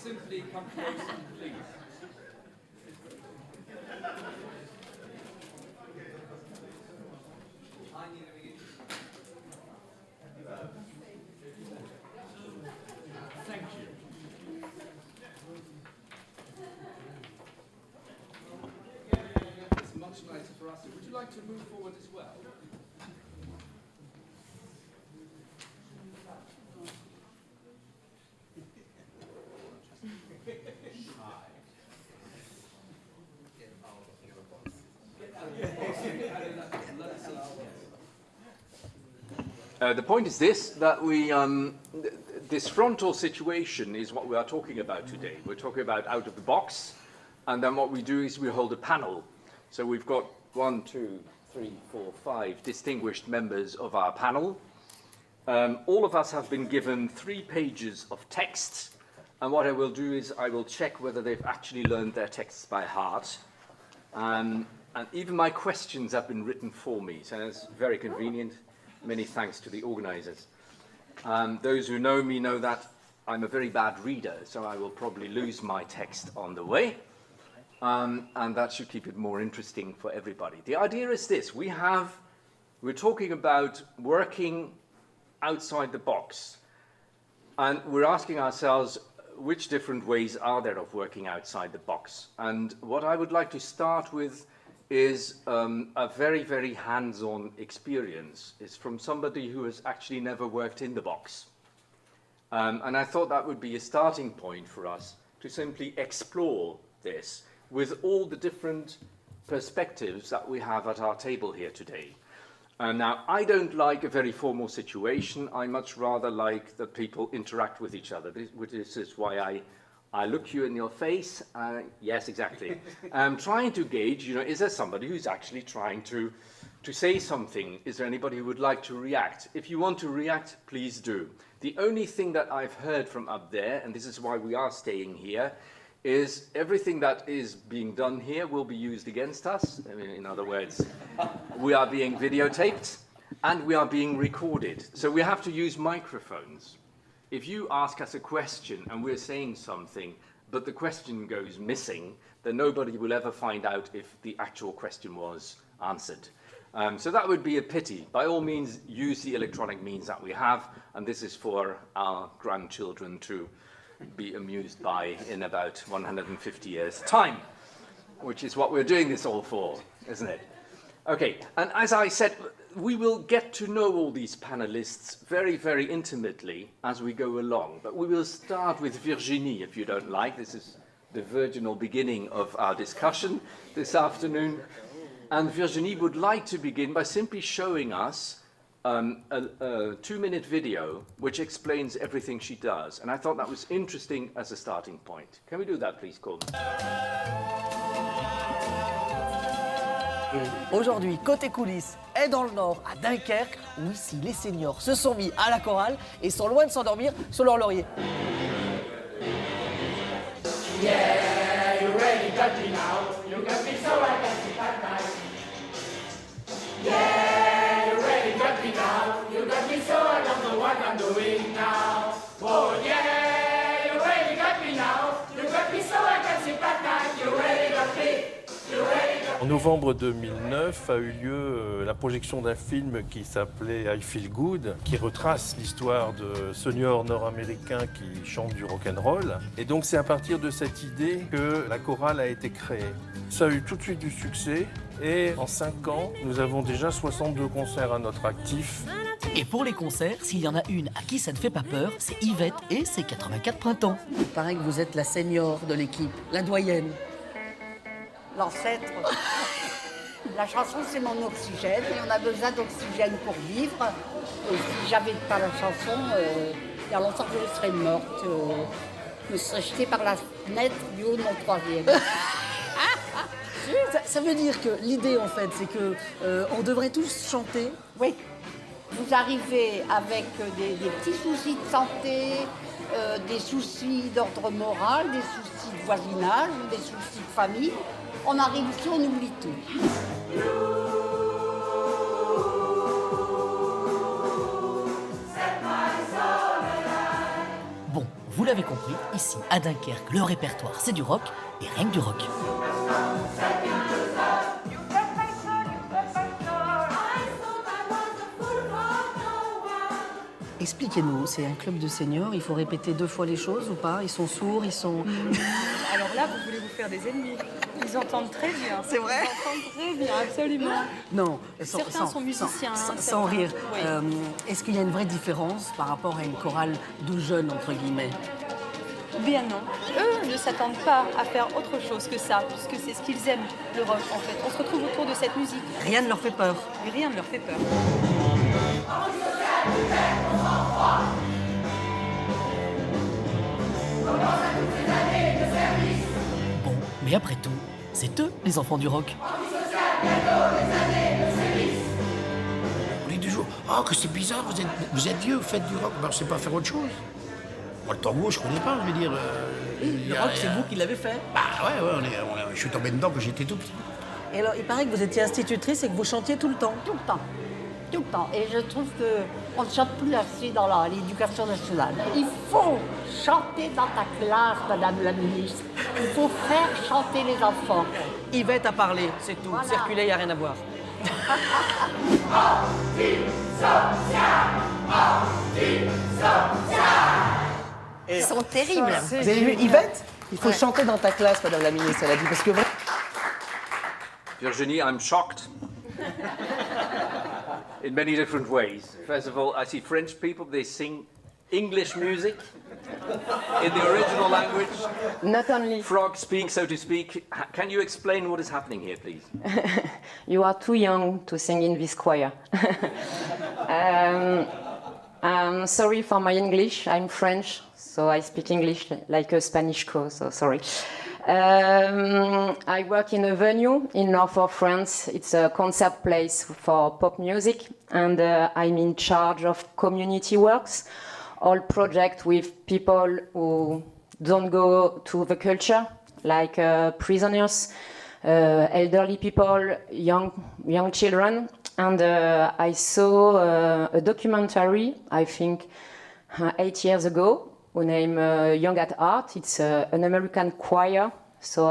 simply come closer, please. Thank you. It's much nicer for us. Would you like to move forward as well? The point is this, that this frontal situation is what we are talking about today. We're talking about out of the box, and then what we do is we hold a panel. So we've got 1, 2, 3, 4, 5 distinguished members of our panel. All of us have been given 3 pages of text, and what I will do is I will check whether they've actually learned their texts by heart. And even my questions have been written for me, so it's very convenient. Many thanks to the organizers. Those who know me know that I'm a very bad reader, so I will probably lose my text on the way. And that should keep it more interesting for everybody. The idea is this: we're talking about working outside the box. And we're asking ourselves, which different ways are there of working outside the box? And what I would like to start with is a very, very hands-on experience. It's from somebody who has actually never worked in the box. And I thought that would be a starting point for us to simply explore this with all the different perspectives that we have at our table here today. Now, I don't like a very formal situation. I much rather like that people interact with each other. This is why I look you in your face. Yes, exactly. I'm trying to gauge, is there somebody who's actually trying to say something? Is there anybody who would like to react? If you want to react, please do. The only thing that I've heard from up there, and this is why we are staying here, is everything that is being done here will be used against us. I mean, in other words, we are being videotaped and we are being recorded. So we have to use microphones. If you ask us a question and we're saying something, but the question goes missing, then nobody will ever find out if the actual question was answered. So that would be a pity. By all means, use the electronic means that we have, and this is for our grandchildren to be amused by in about 150 years' time, which is what we're doing this all for, isn't it? Okay, and as I said, we will get to know all these panelists very, very intimately as we go along, but we will start with Virginie, if you don't like. This is the virginal beginning of our discussion this afternoon. And Virginie would like to begin by simply showing us a 2-minute video which explains everything she does. And I thought that was interesting as a starting point. Can we do that, please, Colin? Aujourd'hui, côté coulisses est dans le Nord, à Dunkerque, où ici les seniors se sont mis à la chorale et sont loin de s'endormir sur leur laurier. Yeah, you really got me now. You got me so I can see that night. Yeah, you really got me now. You got me so I don't know what I'm doing now. Oh yeah, you really got me now. You got me so I can see that night. You really got me. You really got me. En novembre 2009 a eu lieu la projection d'un film qui s'appelait I Feel Good, qui retrace l'histoire de seniors nord-américains qui chantent du rock'n'roll. Et donc c'est à partir de cette idée que la chorale a été créée. Ça a eu tout de suite du succès et en 5 ans, nous avons déjà 62 concerts à notre actif. Et pour les concerts, s'il y en a une à qui ça ne fait pas peur, c'est Yvette et ses 84 printemps. Il paraît que vous êtes la senior de l'équipe, la doyenne. L'ancêtre. La chanson, c'est mon oxygène et on a besoin d'oxygène pour vivre. Et si j'avais pas la chanson, il y a longtemps que je serais morte. Je me serais jetée par la fenêtre du haut de mon 3e. Ça veut dire que l'idée, en fait, c'est que on devrait tous chanter. Oui. Vous arrivez avec des petits soucis de santé, des soucis d'ordre moral, des soucis de voisinage, des soucis de famille. On arrive ici, on oublie tout. Bon, Vous l'avez compris, ici, à Dunkerque, le répertoire, c'est du rock, et rien que du rock. Expliquez-nous, c'est un club de seniors, il faut répéter 2 fois les choses ou pas? Ils sont sourds, ils sont... Alors là, vous voulez vous faire des ennemis. Ils entendent très bien. C'est vrai? Ils entendent très bien, absolument. Non, Certains sont musiciens. Sans certains- rire. Oui. Est-ce qu'il y a une vraie différence par rapport à une chorale de jeunes, entre guillemets? Bien non. Eux ne s'attendent pas à faire autre chose que ça, puisque c'est ce qu'ils aiment, le rock, en fait. On se retrouve autour de cette musique. Rien ne leur fait peur. Et rien ne leur fait peur. Bon, mais après tout, c'est eux, les enfants du rock. On dit toujours, ah, que c'est bizarre, vous êtes vieux, vous faites du rock. Ben, on ne sait pas faire autre chose. Moi, le tango, je ne connais pas, je veux dire. Le rock, c'est vous qui l'avez fait. Bah ouais, je suis tombé dedans quand j'étais tout petit. Et alors, il paraît que vous étiez institutrice et que vous chantiez tout le temps. Tout le temps. Tout le temps. Et je trouve qu'on ne chante plus assez dans l'éducation nationale. Il faut chanter dans ta classe, Madame la ministre. Il faut faire chanter les enfants. Yvette a parlé, c'est tout. Voilà. Circuler, il n'y a rien à voir. Ils sont terribles. Vous avez vu Yvette? Il faut chanter dans ta classe, Madame la ministre, elle a dit. Parce que Virginie, I'm shocked in many different ways. First of all, I see French people, they sing English music in the original language. Not only. Frog speak, so to speak. Can you explain what is happening here, please? You are too young to sing in this choir. I'm sorry for my English. I'm French, so I speak English like a Spanish co, so sorry. I work in a venue in north of France. It's a concert place for pop music, and I'm in charge of community works, all projects with people who don't go to the culture, like prisoners, elderly people, young children. And I saw a documentary, I think 8 years ago, who named Young at Heart. It's an American choir, so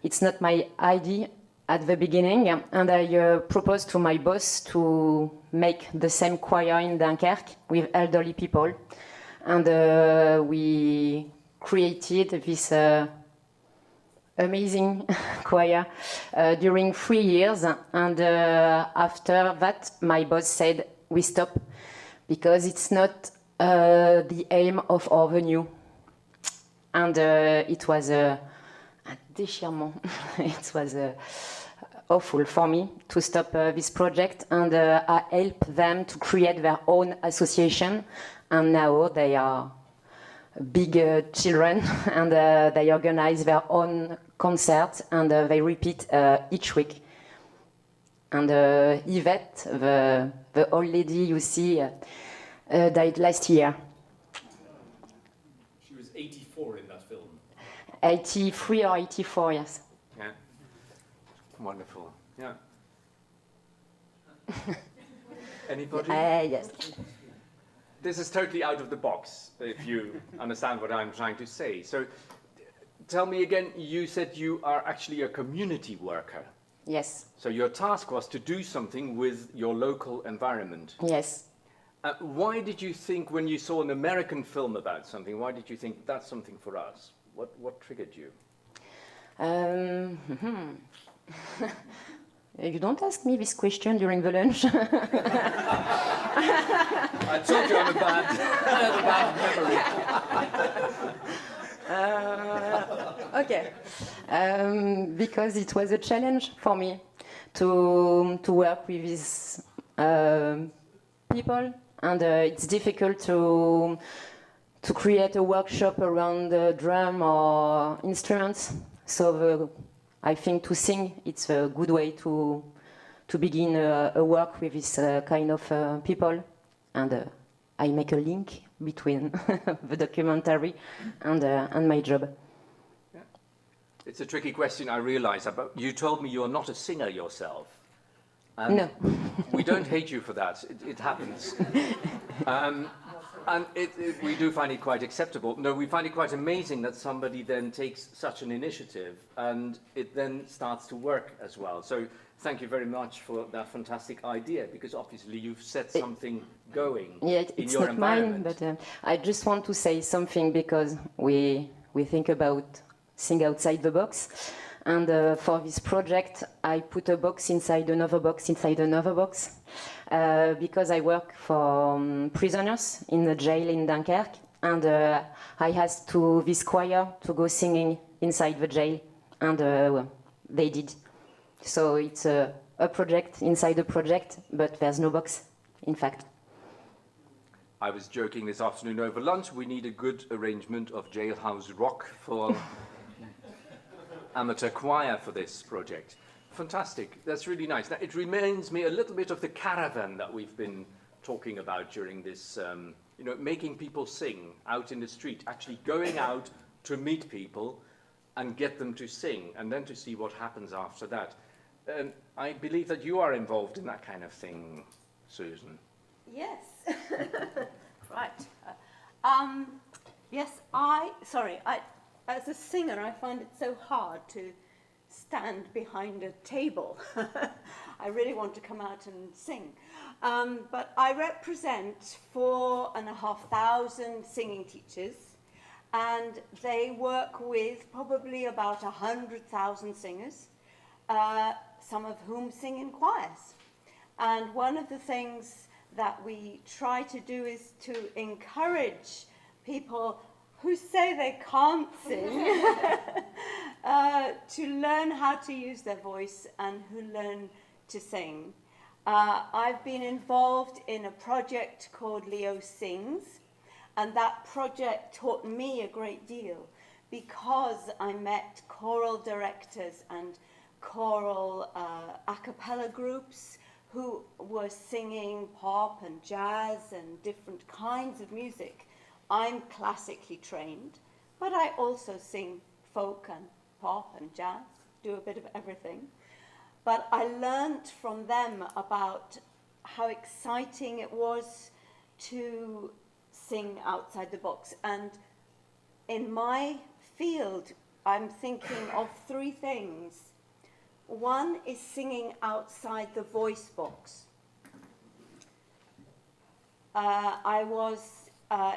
it's not my idea at the beginning. And I proposed to my boss to make the same choir in Dunkerque with elderly people. And we created this amazing choir during 3 years. And after that, my boss said, we stop, because it's not the aim of our venue. And it was un déchirement. It was awful for me to stop this project, and I helped them to create their own association, and now they are big children, and they organize their own concerts, and they repeat each week. And Yvette, the old lady you see, died last year. She was 84 in that film. 83 or 84, yes. Yeah. Wonderful. Yeah. Anybody? Yes. This is totally out of the box, if you understand what I'm trying to say. So, tell me again, you said you are actually a community worker. Yes. So your task was to do something with your local environment. Yes. Why did you think, when you saw an American film about something, why did you think that's something for us? What triggered you? You don't ask me this question during the lunch. I told you I'm a bad memory. Okay. Because it was a challenge for me to work with these people, and it's difficult to create a workshop around the drum or instruments. So I think to sing, it's a good way to begin a work with this kind of people, and I make a link between the documentary and my job. Yeah. It's a tricky question, I realize, but you told me you're not a singer yourself. And No. we don't hate you for that. It happens. And we do find it quite acceptable. No, we find it quite amazing that somebody then takes such an initiative and it then starts to work as well. So thank you very much for that fantastic idea, because obviously you've set something going in it's your not mine, environment. but I just want to say something, because we think about sing outside the box. And for this project, I put a box inside another box inside another box, because I work for prisoners in the jail in Dunkirk, and I asked to this choir to go singing inside the jail, and they did. So it's a project inside a project, but there's no box, in fact. I was joking this afternoon over lunch, we need a good arrangement of jailhouse rock for amateur choir for this project. Fantastic, that's really nice. Now, it reminds me a little bit of the caravan that we've been talking about during this, making people sing out in the street, actually going out to meet people and get them to sing, and then to see what happens after that. I believe that you are involved in that kind of thing, Susan. Yes. Right. Yes, as a singer, I find it so hard to stand behind a table. I really want to come out and sing. But I represent 4,500 singing teachers, and they work with probably about 100,000 singers, some of whom sing in choirs. And one of the things that we try to do is to encourage people who say they can't sing to learn how to use their voice and who learn to sing. I've been involved in a project called Leo Sings, and that project taught me a great deal, because I met choral directors and choral a cappella groups who were singing pop and jazz and different kinds of music. I'm classically trained, but I also sing folk and pop and jazz, do a bit of everything. But I learned from them about how exciting it was to sing outside the box. And in my field, I'm thinking of three things. One is singing outside the voice box. I was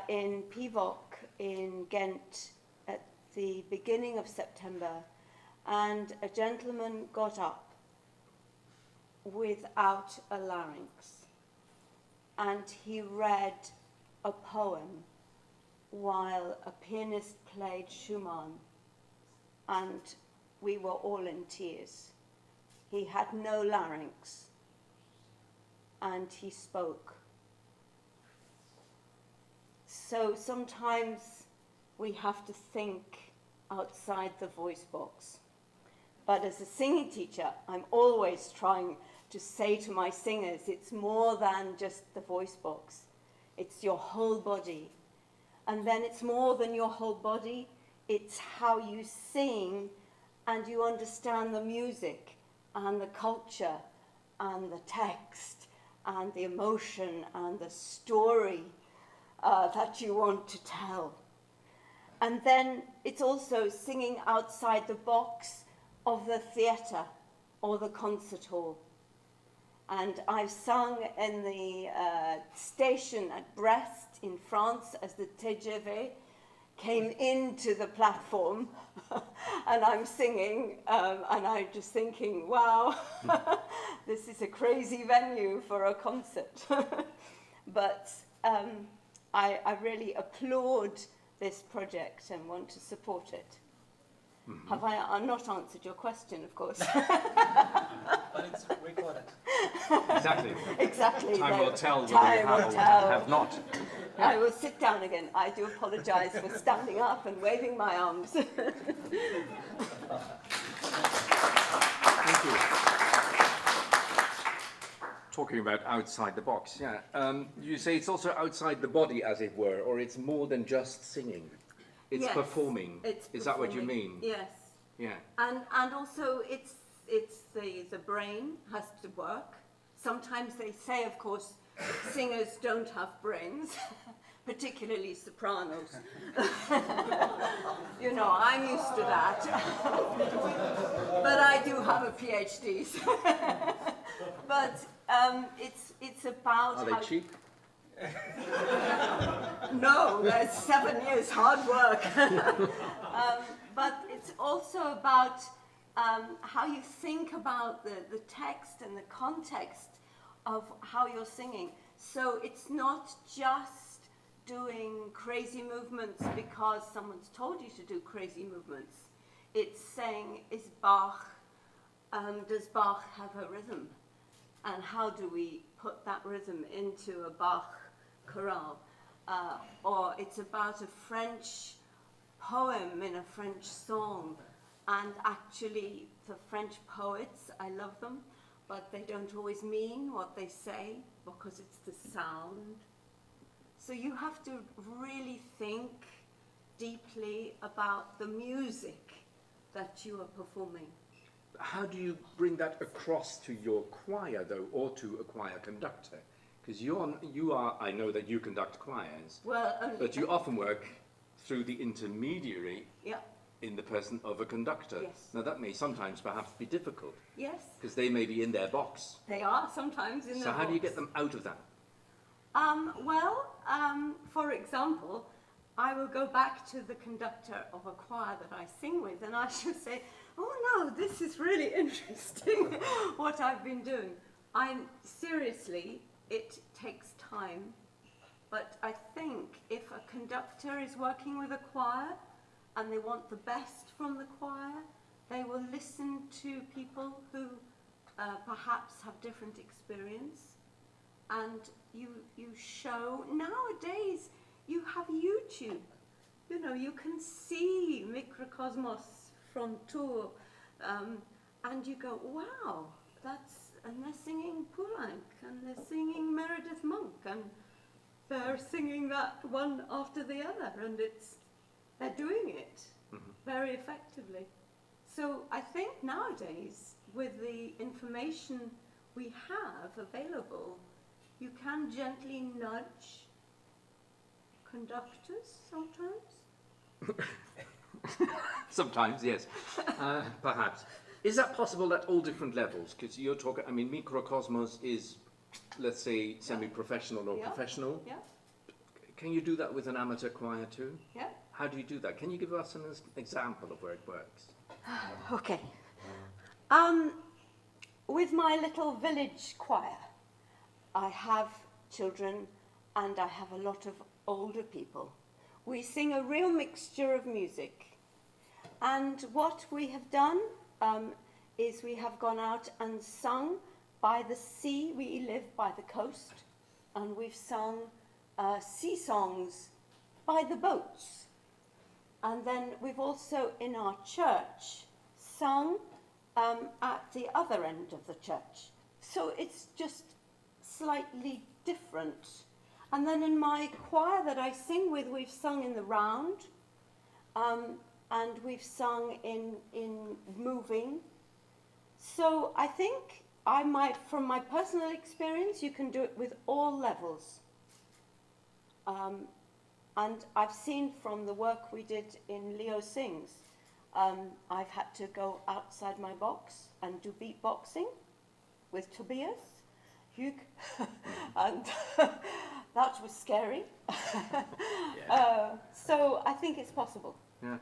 in Pivok in Ghent at the beginning of September, and a gentleman got up without a larynx, and he read a poem while a pianist played Schumann, and we were all in tears. He had no larynx, and he spoke. So sometimes we have to think outside the voice box. But as a singing teacher, I'm always trying to say to my singers, it's more than just the voice box. It's your whole body. And then it's more than your whole body. It's how you sing and you understand the music and the culture and the text and the emotion and the story that you want to tell. And then it's also singing outside the box of the theatre or the concert hall. And I've sung in the station at Brest in France as the TGV came into the platform, and I'm singing, and I'm just thinking, wow, this is a crazy venue for a concert. But I really applaud this project and want to support it. Mm-hmm. Have I not answered your question, of course? But it's recorded. Exactly. Exactly. Time will tell whether you have or have not. I will sit down again. I do apologise for standing up and waving my arms. Thank you. Talking about outside the box, yeah. You say it's also outside the body, as it were, or it's more than just singing. It's yes, performing. Is that what you mean? Yes. Yeah. And also it's the brain has to work. Sometimes they say, of course, singers don't have brains, particularly sopranos. You know, I'm used to that. But I do have a PhD. But it's about... Are they cheap? No, that's 7 years hard work. But it's also about how you think about the text and the context of how you're singing. So it's not just doing crazy movements because someone's told you to do crazy movements. It's saying, does Bach have a rhythm? And how do we put that rhythm into a Bach chorale? Or it's about a French poem in a French song. And actually, the French poets, I love them, but they don't always mean what they say because it's the sound. So you have to really think deeply about the music that you are performing. How do you bring that across to your choir, though, or to a choir conductor? Because you are, I know that you conduct choirs, but you often work through the intermediary in the person of a conductor. Yes. Now that may sometimes perhaps be difficult. Yes. Because they may be in their box. They are sometimes in their box. So how do you get them out of that? For example, I will go back to the conductor of a choir that I sing with and I shall say, oh no, this is really interesting what I've been doing. Seriously, it takes time, but I think if a conductor is working with a choir and they want the best from the choir, they will listen to people who perhaps have different experience, and you show. Nowadays you have YouTube, you know, you can see Microcosmos from Tutor, and you go, wow, and they're singing Poulenc, and they're singing Meredith Monk, and they're singing that one after the other, and they're doing it very effectively. So I think nowadays, with the information we have available, you can gently nudge conductors sometimes. Sometimes, yes, perhaps. Is that possible at all different levels? Because you're talking, I mean, Microcosmos is, let's say, semi-professional or professional. Yeah. Can you do that with an amateur choir too? Yeah. How do you do that? Can you give us an example of where it works? Okay. With my little village choir, I have children and I have a lot of older people. We sing a real mixture of music. And what we have done is we have gone out and sung by the sea. We live by the coast, and we've sung sea songs by the boats. And then we've also, in our church, sung at the other end of the church. So it's just slightly different. And then in my choir that I sing with, we've sung in the round, and we've sung in moving. So I think from my personal experience, you can do it with all levels. And I've seen from the work we did in Leo Sings, I've had to go outside my box and do beatboxing with Tobias, Hugh, and that was scary. So I think it's possible. Yeah.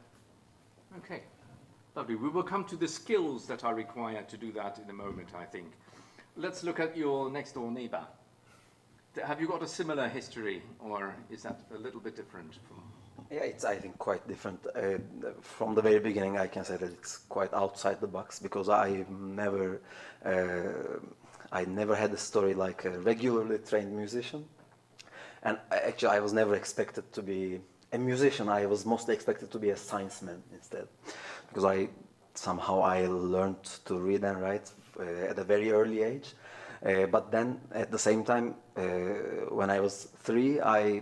Okay. Lovely. We will come to the skills that are required to do that in a moment, I think. Let's look at your next door neighbor. Have you got a similar history, or is that a little bit different from? Yeah, it's, I think, quite different. From the very beginning, I can say that it's quite outside the box, because I never had a story like a regularly trained musician. And actually, I was never expected to be a musician. I was mostly expected to be a scienceman instead, because I learned to read and write at a very early age. But then, at the same time, when I was 3, I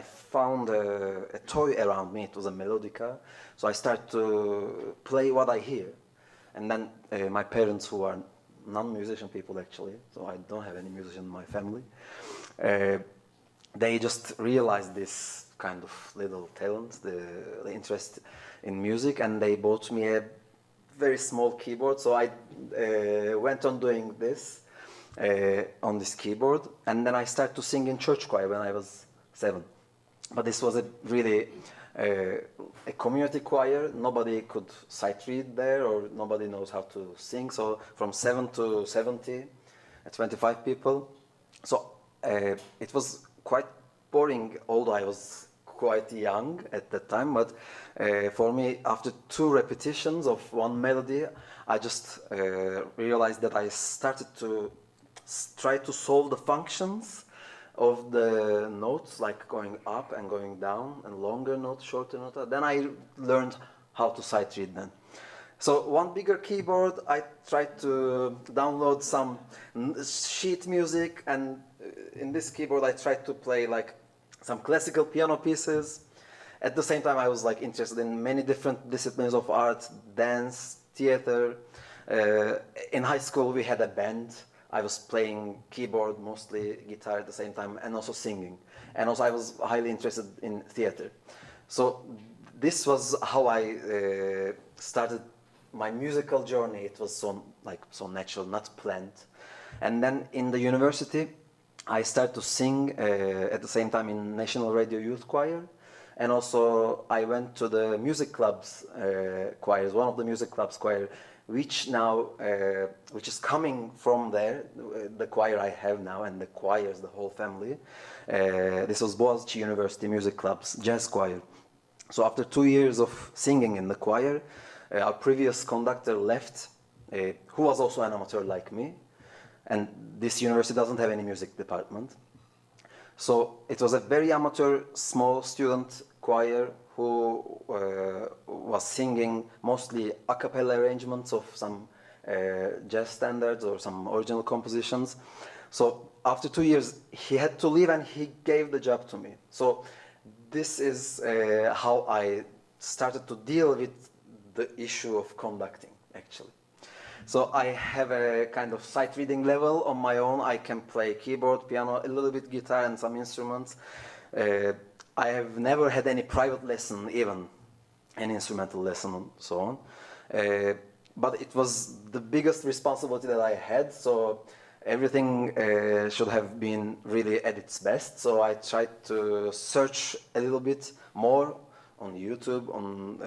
found a toy around me. It was a melodica. So I started to play what I hear. And then my parents, who are non-musician people actually, so I don't have any musician in my family, they just realized this kind of little talent, the interest in music, and they bought me a very small keyboard. So I went on doing this on this keyboard, and then I started to sing in church choir when I was 7. But this was a really a community choir. Nobody could sight read there, or nobody knows how to sing. So from 7 to 70, 25 people. So it was quite boring, although I was quite young at that time. But for me, after 2 repetitions of one melody, I just realized that I started to try to solve the functions of the notes, like going up and going down, and longer note, shorter note. Then I learned how to sight read then. So one bigger keyboard, I tried to download some sheet music, and in this keyboard I tried to play like some classical piano pieces. At the same time I was like interested in many different disciplines of art, dance, theater. In high school we had a band. I was playing keyboard, mostly guitar at the same time, and also singing. And also I was highly interested in theater. So this was how I started my musical journey. It was so natural, not planned. And then in the university, I started to sing at the same time in National Radio Youth Choir. And also I went to the music clubs choirs, one of the music clubs choir, which now, which is coming from there, the choir I have now, and the choirs, the whole family. This was Boğaziçi University Music Club's jazz choir. So after 2 years of singing in the choir, our previous conductor left, who was also an amateur like me, and this university doesn't have any music department. So it was a very amateur, small student choir who was singing mostly a cappella arrangements of some jazz standards or some original compositions. So after 2 years, he had to leave and he gave the job to me. So this is how I started to deal with the issue of conducting, actually. So I have a kind of sight reading level on my own. I can play keyboard, piano, a little bit guitar and some instruments. I have never had any private lesson, even an instrumental lesson and so on. But it was the biggest responsibility that I had, so everything should have been really at its best. So I tried to search a little bit more on YouTube, on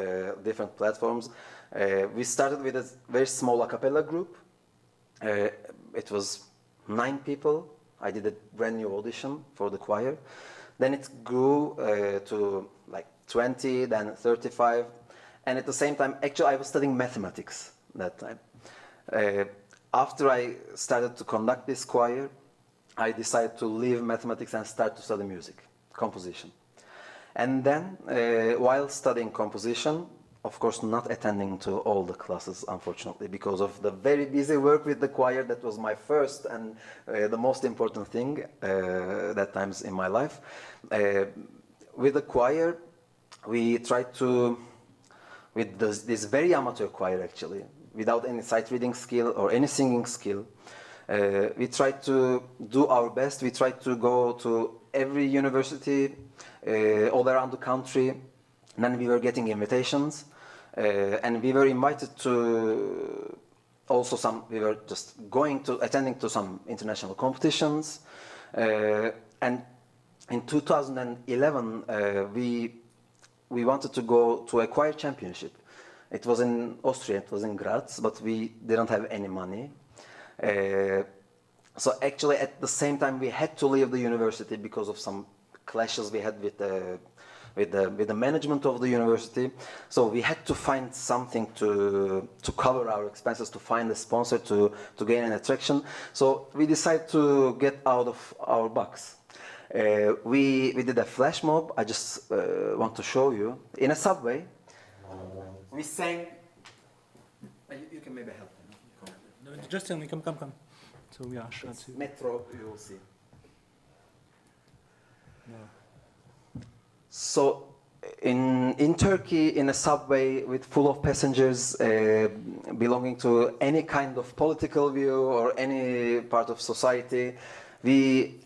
different platforms. We started with a very small a cappella group. It was 9 people. I did a brand new audition for the choir. Then it grew to like 20, then 35. And at the same time, actually I was studying mathematics that time. After I started to conduct this choir, I decided to leave mathematics and start to study music, composition. And then, while studying composition, of course not attending to all the classes, unfortunately, because of the very busy work with the choir. That was my first and the most important thing that times in my life. With the choir, we tried to, with this very amateur choir actually, without any sight reading skill or any singing skill, we tried to do our best. We tried to go to every university all around the country. And then we were getting invitations, and we were invited to also we were just attending to some international competitions. And in 2011, we wanted to go to a choir championship. It was in Austria, it was in Graz, but we didn't have any money. So actually at the same time we had to leave the university because of some clashes we had with the management of the university. So we had to find something to cover our expenses, to find a sponsor, to gain an attraction. So we decided to get out of our box. We did a flash mob. I just want to show you. In a subway, we sang. You can maybe help me. No, just tell me, come. So we are sure to. Metro, you will see. No. So in Turkey, in a subway with full of passengers belonging to any kind of political view or any part of society, we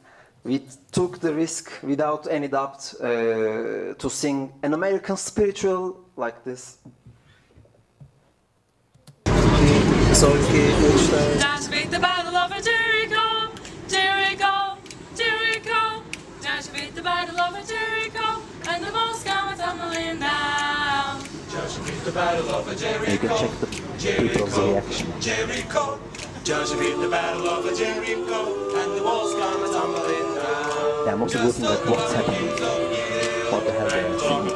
we took the risk without any doubt to sing an American spiritual like this. Dash beat the battle of Jericho, Jericho, Jericho. Dash beat the battle of Jericho, and the walls come tumbling down. Dash beat the battle of Jericho, You can check the people's reaction. Jericho. Dash beat the battle of Jericho, and the walls come tumbling down. Yeah, I'm also looking at what's happening. What the hell they are singing.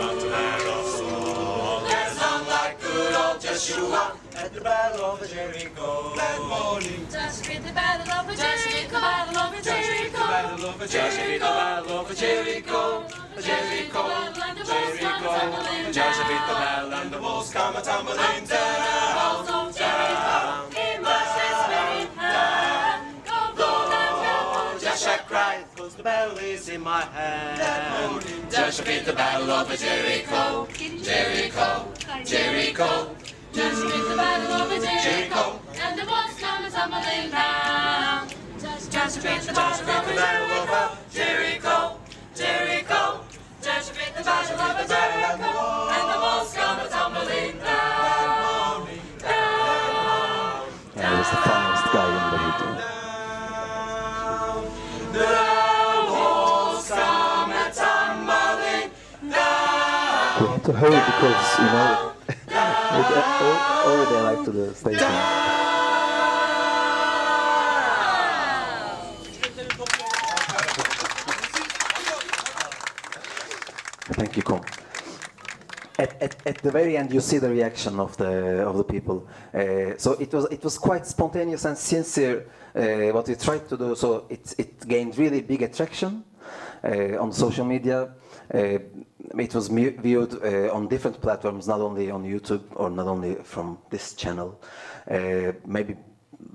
There's none like good old Joshua at the battle of Jericho. That morning, Joshua beat the battle of Jericho, battle of Jericho, battle of Jericho, battle of Jericho, Jericho, Jericho. Joshua beat the battle and the walls come tumbling down, down. He must his spirit hand. Go, Joshua cried, 'cause the battle is in my hand. Joshua beat the battle of Jericho, Jericho, Jericho. Joshua beat the battle of Jericho, and the walls come tumbling down. Joshua beat the battle of Jericho, Jericho. Joshua beat the battle of Jericho, and the walls come tumbling down, down. Yeah, he was the funniest guy in the video. The walls come tumbling down. We have to hurry because, you know, already I like to the stage. Thank you, Kom. At the very end, you see the reaction of the people. So it was quite spontaneous and sincere what we tried to do. So it gained really big attraction on social media. It was viewed on different platforms, not only on YouTube or not only from this channel. Maybe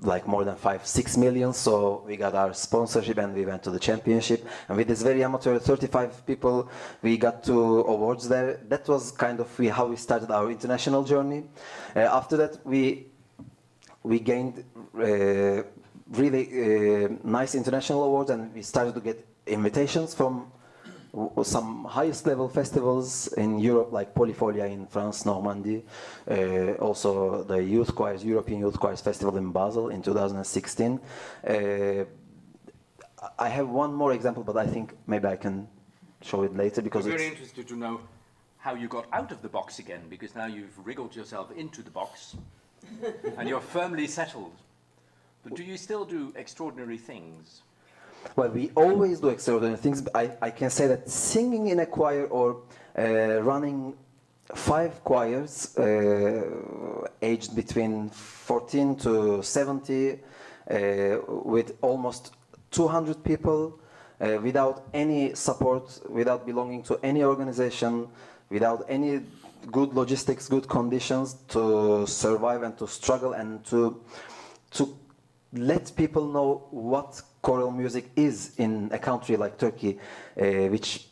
like more than 5-6 million. So we got our sponsorship and we went to the championship. And with this very amateur 35 people, we got 2 awards there. That was kind of how we started our international journey. After that, we gained really nice international awards, and we started to get invitations from some highest level festivals in Europe, like Polyfolia in France, Normandy. Also the Youth Choirs, European Youth Choirs Festival in Basel in 2016. I have one more example, but I think maybe I can show it later because I'm very interested to know how you got out of the box again, because now you've wriggled yourself into the box and you're firmly settled. But do you still do extraordinary things? Well, we always do extraordinary things. I can say that singing in a choir or running 5 choirs aged between 14 to 70 with almost 200 people without any support, without belonging to any organization, without any good logistics, good conditions to survive and to struggle and to let people know what choral music is in a country like Turkey, which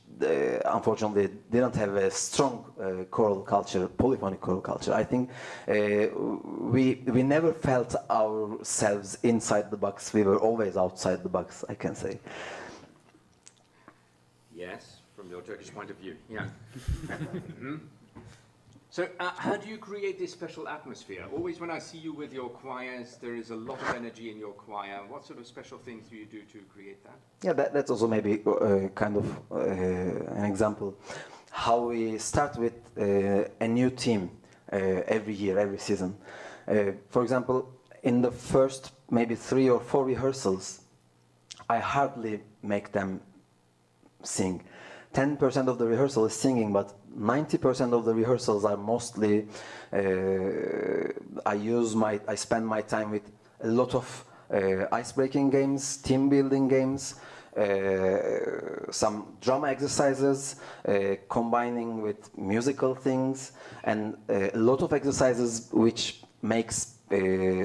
unfortunately didn't have a strong choral culture, polyphonic choral culture. I think we never felt ourselves inside the box. We were always outside the box, I can say. Yes, from your Turkish point of view, yeah. So how do you create this special atmosphere? Always when I see you with your choirs, there is a lot of energy in your choir. What sort of special things do you do to create that? Yeah, that's also maybe kind of an example. How we start with a new team every year, every season. For example, in the first maybe 3 or 4 rehearsals, I hardly make them sing. 10% of the rehearsal is singing, but 90% of the rehearsals are mostly I spend my time with a lot of ice-breaking games, team building games, some drama exercises, combining with musical things, and a lot of exercises which makes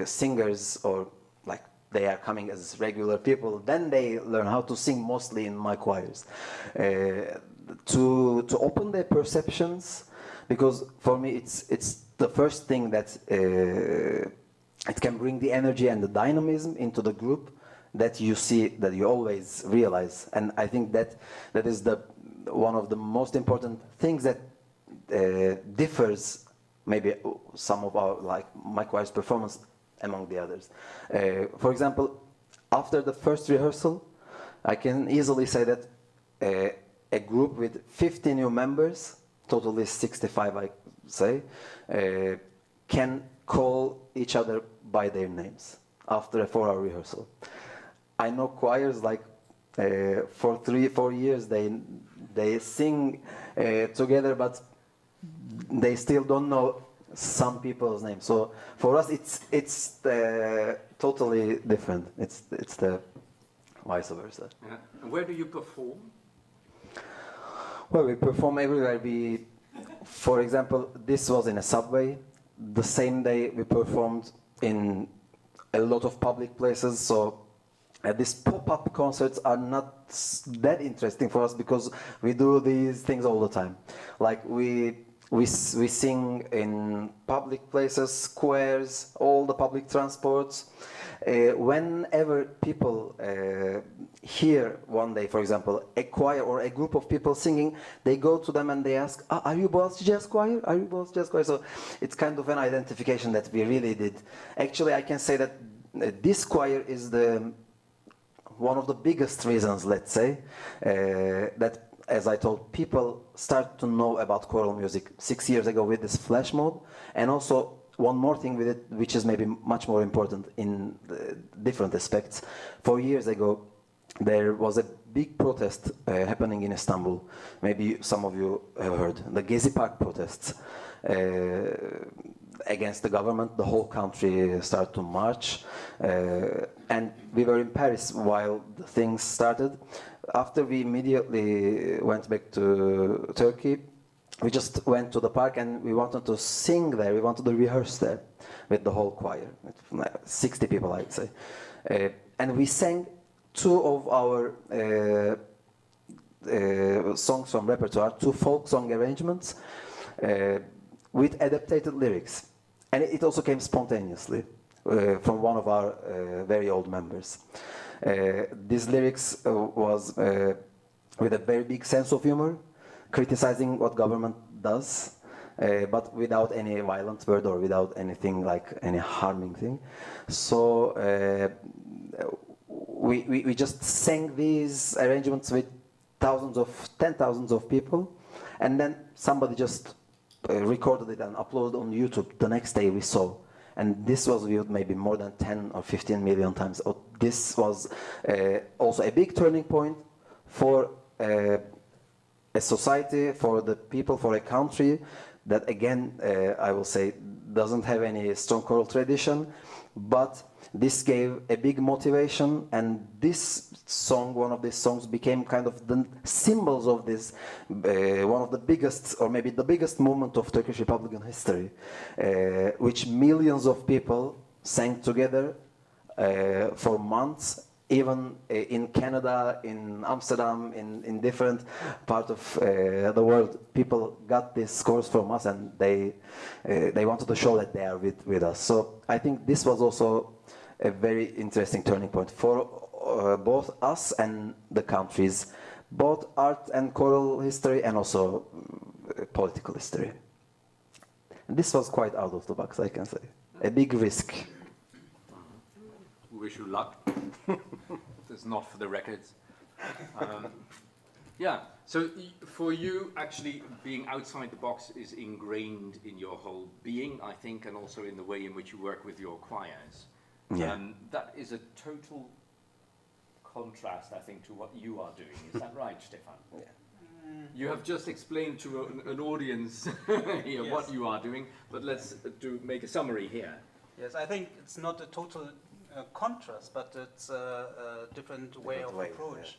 singers, or like they are coming as regular people, then they learn how to sing mostly in my choirs. To open their perceptions, because for me it's the first thing that it can bring the energy and the dynamism into the group. that you see, that you always realize. And I think that is one of the most important things that differs maybe some of our, like my choir's performance among the others. For example, after the first rehearsal, I can easily say that a group with 50 new members, totally 65 I say, can call each other by their names after a 4-hour rehearsal. I know choirs like for 3-4 years they sing together, but they still don't know some people's names. So for us, it's totally different. It's the vice versa. Yeah. And where do you perform? Well, we perform everywhere. For example, this was in a subway. The same day we performed in a lot of public places. So these pop-up concerts are not that interesting for us because we do these things all the time. Like we sing in public places, squares, all the public transports. Whenever people hear one day, for example, a choir or a group of people singing, they go to them and they ask, are you Boğaziçi Jazz Choir? Are you Boğaziçi Jazz Choir? So it's kind of an identification that we really did. Actually, I can say that this choir is one of the biggest reasons, let's say, that, as I told, people start to know about choral music 6 years ago with this flash mob, and also one more thing with it, which is maybe much more important in different aspects. 4 years ago, there was a big protest happening in Istanbul. Maybe some of you have heard the Gezi Park protests against the government. The whole country started to march, and we were in Paris while the things started. After we immediately went back to Turkey, we just went to the park and we wanted to sing there. We wanted to rehearse there with the whole choir, 60 people, I'd say. And we sang 2 of our songs from repertoire, 2 folk song arrangements with adapted lyrics. And it also came spontaneously from one of our very old members. These lyrics was with a very big sense of humor, criticizing what government does, but without any violent word or without anything like any harming thing. So we just sang these arrangements with tens thousands of people, and then somebody just recorded it and uploaded on YouTube. The next day we saw, and this was viewed maybe more than 10 or 15 million times. This was also a big turning point for a society, for the people, for a country that, again, I will say, doesn't have any strong choral tradition, but this gave a big motivation, and this song, one of these songs, became kind of the symbols of this, one of the biggest, or maybe the biggest movement of Turkish Republican history, which millions of people sang together for months. Even in Canada, in Amsterdam, in different parts of the world, people got these scores from us, and they wanted to show that they are with us. So I think this was also a very interesting turning point for both us and the countries, both art and choral history, and also political history. And this was quite out of the box, I can say. A big risk. We wish you luck. It's not for the records. Yeah, so for you, actually being outside the box is ingrained in your whole being, I think, and also in the way in which you work with your choirs. Yeah. That is a total contrast, I think, to what you are doing. Is that right, Stephan? Yeah. You have just explained to an audience here Yes. what you are doing, but let's make a summary here. Yes, I think it's not a total contrast, but it's a different way of approach.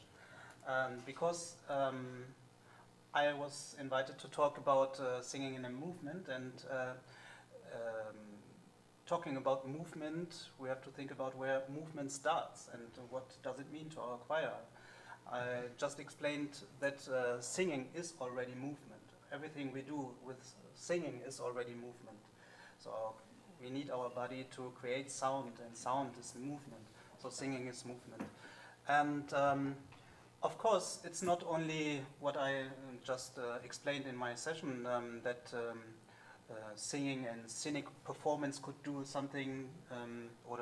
Yeah. Because I was invited to talk about singing in a movement, and talking about movement, we have to think about where movement starts and what does it mean to our choir. I just explained that singing is already movement. Everything we do with singing is already movement. So we need our body to create sound, and sound is movement. So singing is movement. And of course, it's not only what I just explained in my session, that singing and scenic performance could do something or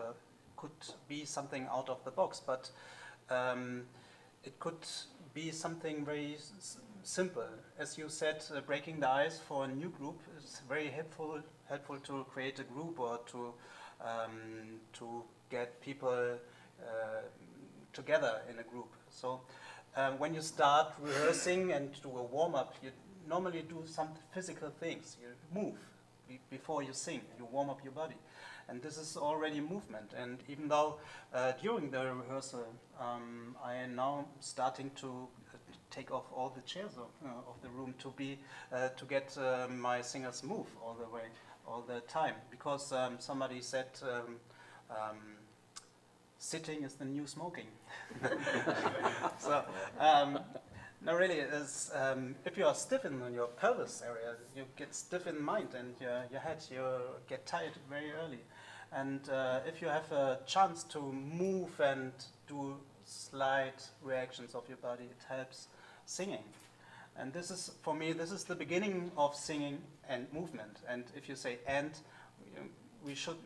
could be something out of the box, but it could be something very simple. As you said, breaking the ice for a new group is very helpful to create a group or to get people together in a group. So when you start rehearsing and do a warm-up, you normally do some physical things. You move before you sing, you warm up your body. And this is already movement. And even though during the rehearsal, I am now starting to take off all the chairs of the room to get my singers move all the time. Because somebody said sitting is the new smoking. So, no, really, if you are stiff in your pelvis area, you get stiff in mind, and your head, you get tired very early. And if you have a chance to move and do slight reactions of your body, it helps singing. And this is, for me, this is the beginning of singing and movement. And if you say "and," we should,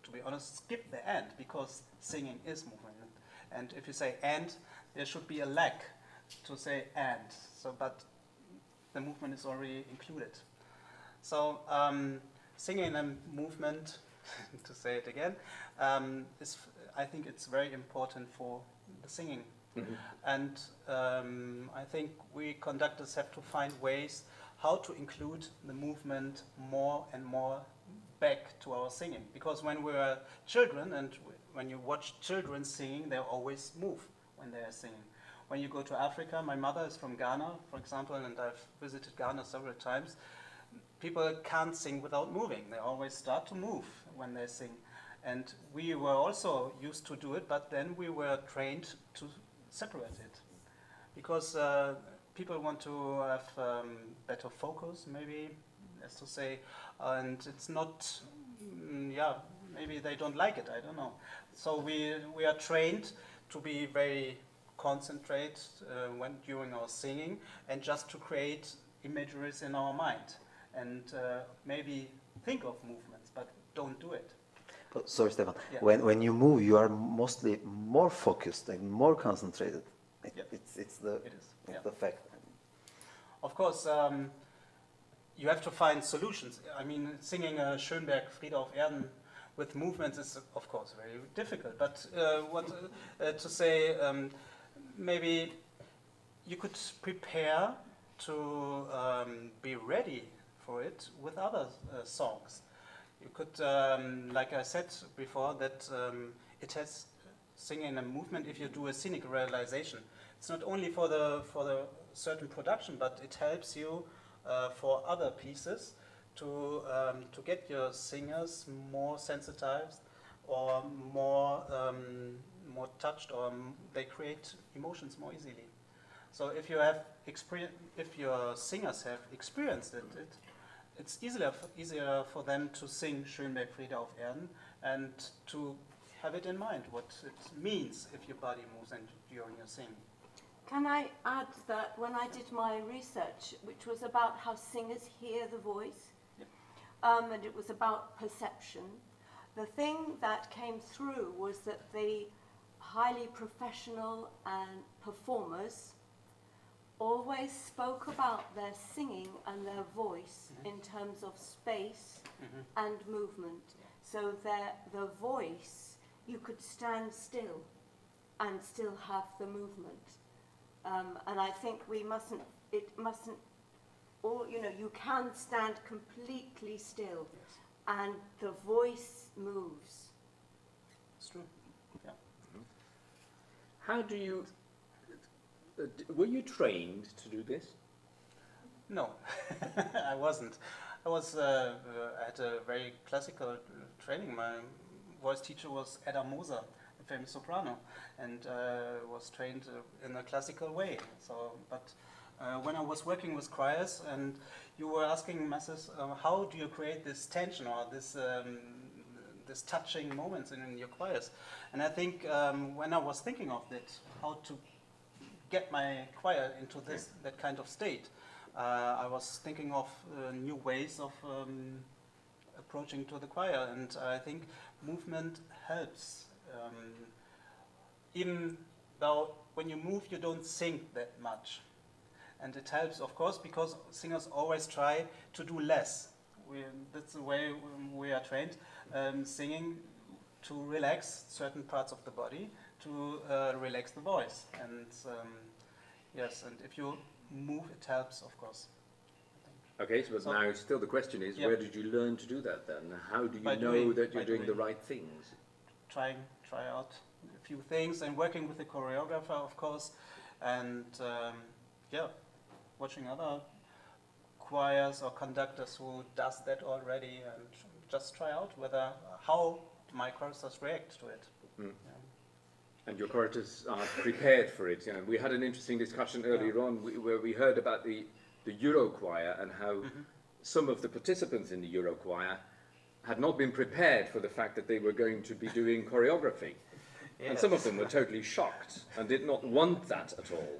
to be honest, skip the "and," because singing is movement. And if you say "and," there should be a lag to say "and." So, but the movement is already included. So singing and movement, to say it again, I think it's very important for the singing. Mm-hmm. And I think we conductors have to find ways how to include the movement more and more back to our singing. Because when we were children, and when you watch children singing, they always move when they are singing. When you go to Africa, my mother is from Ghana, for example, and I've visited Ghana several times. People can't sing without moving. They always start to move when they sing. And we were also used to do it, but then we were trained to separate it. Because people want to have better focus, maybe, as to say, and it's not, maybe they don't like it, I don't know. So we are trained to be very concentrated during our singing, and just to create imageries in our mind, and maybe think of movements, but don't do it. But, sorry, Stephan. Yeah. When you move, you are mostly more focused and more concentrated. It's the fact. Of course, you have to find solutions. I mean, singing Schönberg, Friede auf Erden with movements is, of course, very difficult. But to say, maybe you could prepare to be ready for it with other songs. You could, like I said before, that it has singing and movement. If you do a scenic realization, it's not only for the certain production, but it helps you for other pieces to get your singers more sensitized or more touched, or they create emotions more easily. So if you have if your singers have experienced it, it's easier for them to sing Schönberg, Friede auf Erden, and to have it in mind what it means if your body moves and during your singing. Can I add that when I did my research, which was about how singers hear the voice, and it was about perception, the thing that came through was that the highly professional and performers always spoke about their singing and their voice in terms of space and movement. So the voice, you could stand still and still have the movement. And I think you can stand completely still and the voice moves. It's true, yeah. How do you, were you trained to do this? No, I wasn't. I had a very classical training. My voice teacher was Aram, a famous soprano, and was trained in a classical way. So, but when I was working with choirs, and you were asking Masis, how do you create this tension or this this touching moments in your choirs. And I think when I was thinking of that, how to get my choir into that kind of state, I was thinking of new ways of approaching to the choir, and I think movement helps. Even though when you move, you don't sing that much. And it helps, of course, because singers always try to do less. That's the way we are trained, singing to relax certain parts of the body, to relax the voice. And yes, and if you move, it helps, of course. Okay, so now still the question is, where did you learn to do that then? How do you know that you're doing the right things? Try out a few things and working with the choreographer, of course, and watching other choirs or conductors who does that already, and just try out how my choristers react to it. Yeah. And your choristers are prepared for it. You know, we had an interesting discussion earlier on where we heard about the Euro choir and how some of the participants in the Euro choir had not been prepared for the fact that they were going to be doing choreography. Yes. And some of them were totally shocked and did not want that at all.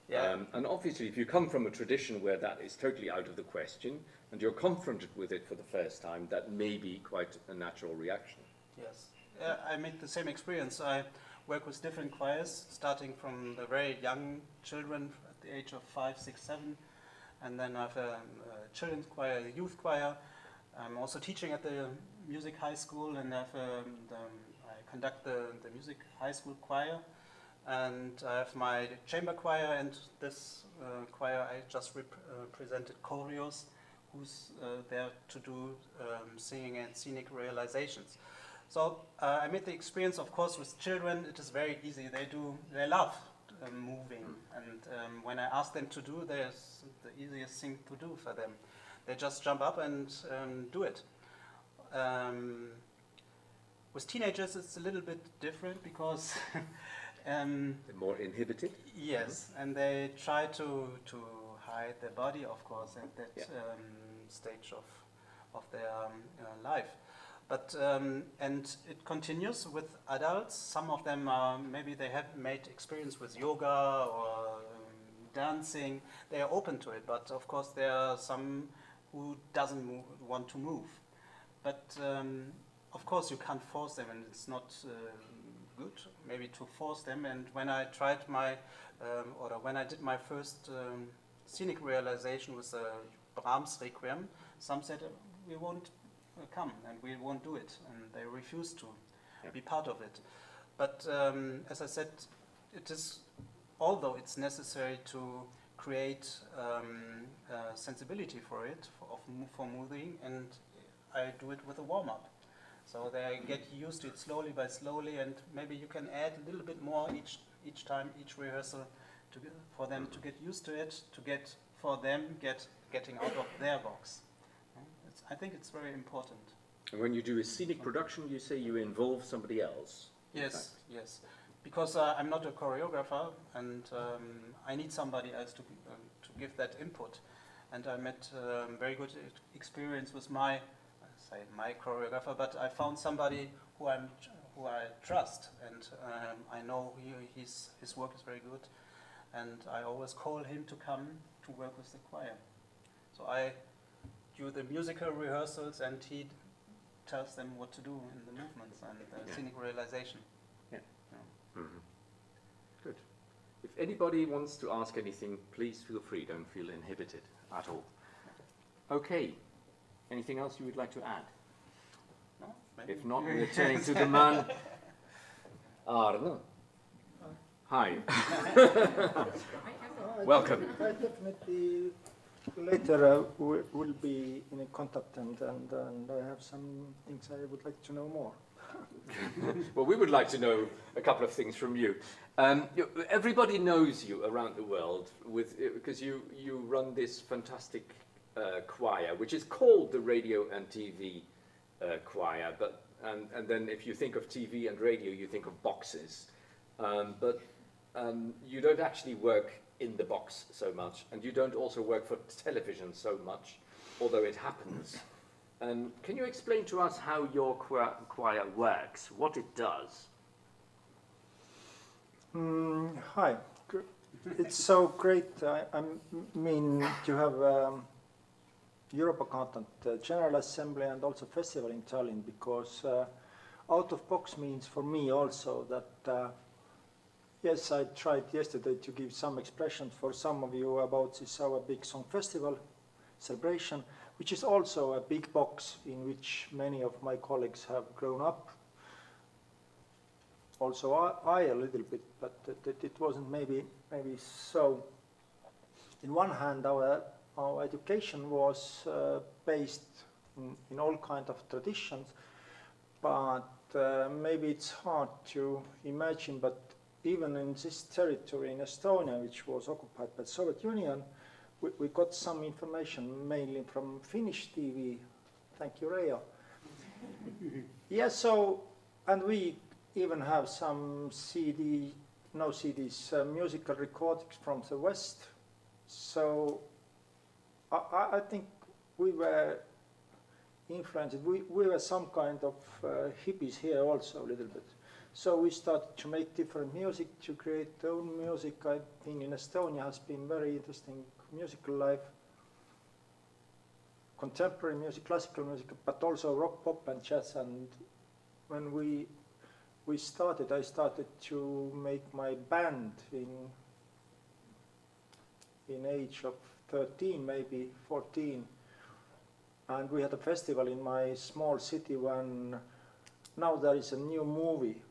Yeah. And obviously, if you come from a tradition where that is totally out of the question and you're confronted with it for the first time, that may be quite a natural reaction. Yes. I made the same experience. I work with different choirs, starting from the very young children at the age of 5, 6, 7, and then I have a children's choir, a youth choir. I'm also teaching at the music high school, and I conduct the music high school choir, and I have my chamber choir, and this choir I just presented Choreos, who's there to do singing and scenic realizations. So I made the experience, of course, with children. It is very easy. They love moving, and when I ask them to do, there's the easiest thing to do for them. They just jump up and do it. With teenagers, it's a little bit different because they're more inhibited. Yes, and they try to hide their body, of course, at that stage of their life. But and it continues with adults. Some of them maybe they have made experience with yoga or dancing. They are open to it, but of course there are some who doesn't want to move. But of course you can't force them, and it's not good maybe to force them. And when I tried when I did my first scenic realization with the Brahms Requiem, some said we won't come and we won't do it, and they refused to be part of it. But as I said, although it's necessary to create sensibility for it, for moving, and I do it with a warm-up. So they get used to it slowly by slowly, and maybe you can add a little bit more each time, each rehearsal, for them to get used to it, getting out of their box. I think it's very important. And when you do a scenic production, you say you involve somebody else? Yes, yes. Because I'm not a choreographer, and I need somebody else to give that input. And I met very good experience with my choreographer, but I found somebody who I trust, and I know his work is very good, and I always call him to come to work with the choir. So I do the musical rehearsals, and he tells them what to do in the movements and the scenic realization. Yeah. Mm-hmm. Good. If anybody wants to ask anything, please feel free. Don't feel inhibited at all. Okay. Anything else you would like to add? No? Maybe. If not, we're turning to the man. Aarne. Hi. Welcome. I definitely later will be in contact, and I have some things I would like to know more. Well, we would like to know a couple of things from you. Everybody knows you around the world because you run this fantastic choir, which is called the Radio and TV Choir. And then if you think of TV and radio, you think of boxes. But you don't actually work in the box so much, and you don't also work for television so much, although it happens. And can you explain to us how your choir works, what it does? Hi. It's so great. I mean, to have Europa content, General Assembly and also festival in Tallinn, because out of box means for me also that yes, I tried yesterday to give some expression for some of you about this our big song festival celebration, which is also a big box in which many of my colleagues have grown up. Also I a little bit, but it wasn't maybe so. In one hand, our education was based in all kinds of traditions, but maybe it's hard to imagine, but even in this territory in Estonia, which was occupied by the Soviet Union, we got some information mainly from Finnish TV. Thank you, Reija. Yeah, so, and we even have some musical recordings from the West. So I think we were influenced. We were some kind of hippies here also a little bit. So we started to make different music, to create our own music. I think in Estonia has been very interesting musical life, contemporary music, classical music, but also rock, pop, and jazz. And when I started to make my band in age of 13, maybe 14. And we had a festival in my small city when now there is a new movie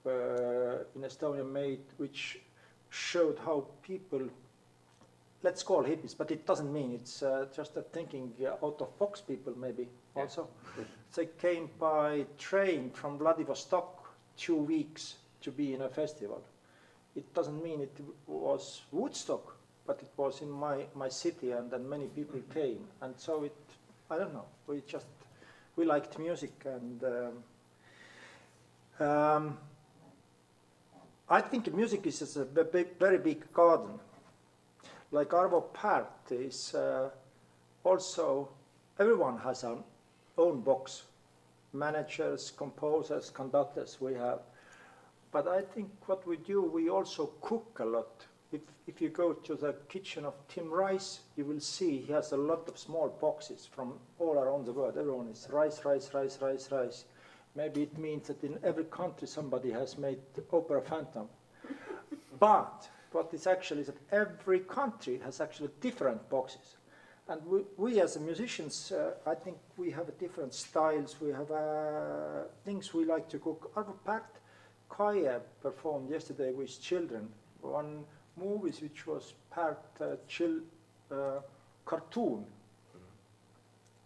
in Estonia made, which showed how people, let's call hippies, but it doesn't mean it's just a thinking out of box people maybe also. They came by train from Vladivostok 2 weeks to be in a festival. It doesn't mean it was Woodstock, but it was in my city, and then many people came. And so it, I don't know, we liked music, and I think music is just a very big garden. Like Arvo Pärt is also, everyone has our own box. Managers, composers, conductors we have. But I think what we do, we also cook a lot. If you go to the kitchen of Tim Rice, you will see he has a lot of small boxes from all around the world. Everyone is rice, rice, rice, rice, rice. Maybe it means that in every country somebody has made Opera Phantom. But what is actually is that every country has actually different boxes. And we as musicians, I think we have different styles. We have things we like to cook. Arvo Pärt, Kaia performed yesterday with children one movie which was Pärt cartoon.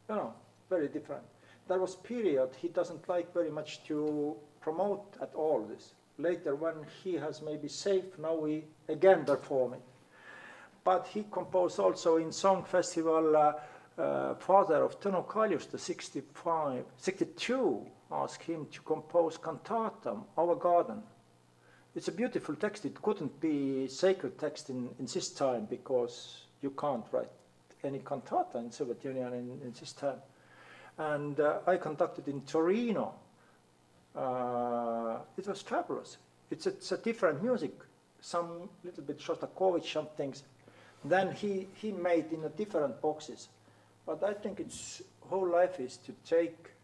You know, very different. There was period he doesn't like very much to promote at all this. Later when he has maybe safe, now we again perform it. But he composed also in Song Festival, father of Tõnu Kaljuste, 62, asked him to compose cantatum, Our Garden. It's a beautiful text. It couldn't be sacred text in this time because you can't write any cantata in Soviet Union in this time. And I conducted in Torino. It was fabulous. It's a different music, some little bit Shostakovich, some things. Then he made in a different boxes. But I think its whole life is to take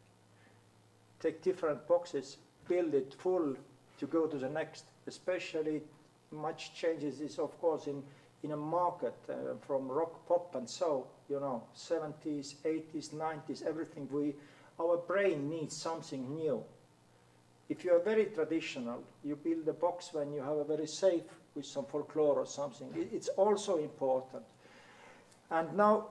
different boxes, build it full to go to the next. Especially much changes is of course in a market from rock, pop and so, you know, 70s, 80s, 90s, everything our brain needs something new. If you are very traditional, you build a box when you have a very safe with some folklore or something. It's also important. And now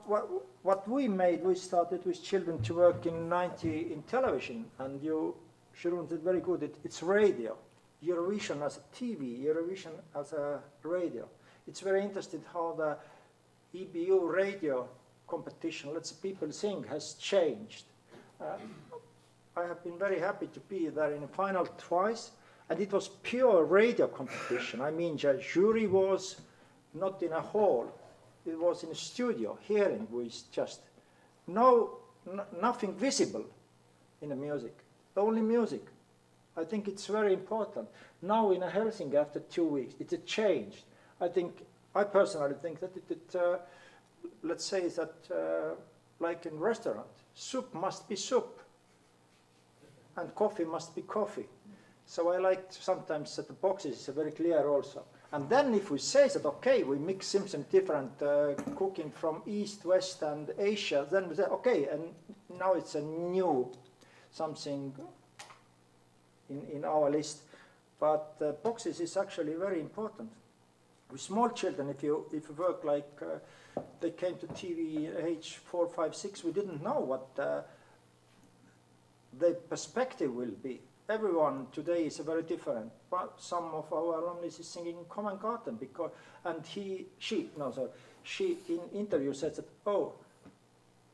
what we made, we started with children to work in 90 in television, and Jeroen did very good. It's radio. Eurovision as a TV, Eurovision as a radio. It's very interesting how the EBU radio competition, Let's People Sing, has changed. I have been very happy to be there in the final twice, and it was pure radio competition. I mean, the jury was not in a hall, it was in a studio, hearing with just. Now nothing visible in the music, only music. I think it's very important. Now in Helsinki, after 2 weeks, it's a change. I personally think that let's say that like in restaurant, soup must be soup and coffee must be coffee. So I like sometimes that the boxes are very clear also. And then if we say that, okay, we mix some different cooking from East, West and Asia, then we say, okay, and now it's a new something in our list. But boxes is actually very important. With small children, if you work like they came to TV age 4, 5, 6, we didn't know what the perspective will be. Everyone today is very different. But some of our alumni is singing Common Garden because, and she in interview said that, oh,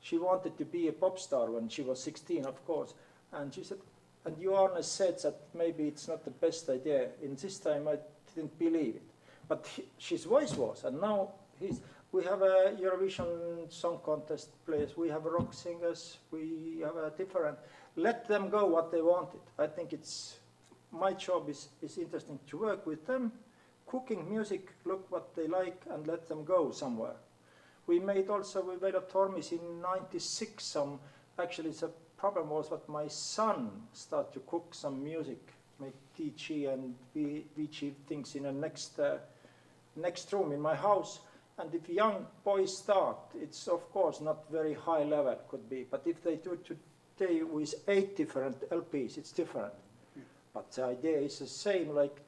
she wanted to be a pop star when she was 16, of course. And she said, and Aarne said that maybe it's not the best idea. In this time, I didn't believe it. But his voice was, and now we have a Eurovision Song Contest players, we have rock singers, we have a different, let them go what they wanted. I think my job is interesting to work with them, cooking music, look what they like and let them go somewhere. We made a Tormis in 96 actually the problem was that my son started to cook some music, make TG and VG things in the next room in my house. And if young boys start, it's of course not very high level, could be. But if they do today with 8 different LPs, it's different. But the idea is the same, like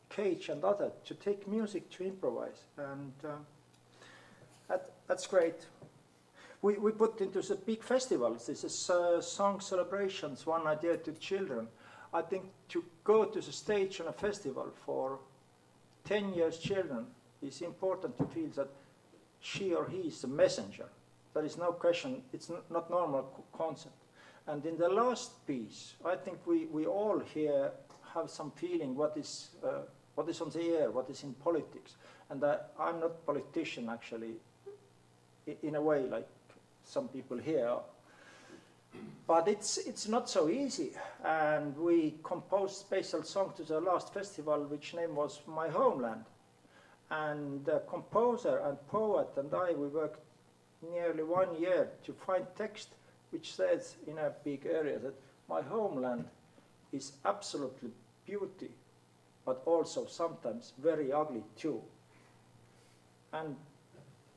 Cage and other, to take music to improvise. And that's great. We put into the big festivals, this is song celebrations, one idea to children. I think to go to the stage on a festival for 10 years children, it's important to feel that she or he is a messenger. There is no question, it's not normal concept. And in the last piece, I think we all here have some feeling what is on the air, what is in politics. And I'm not a politician actually, in a way like some people here are. But it's not so easy. And we composed special song to the last festival, which name was My Homeland. And the composer and poet and we worked nearly 1 year to find text which says in a big area that my homeland is absolutely beauty, but also sometimes very ugly too. And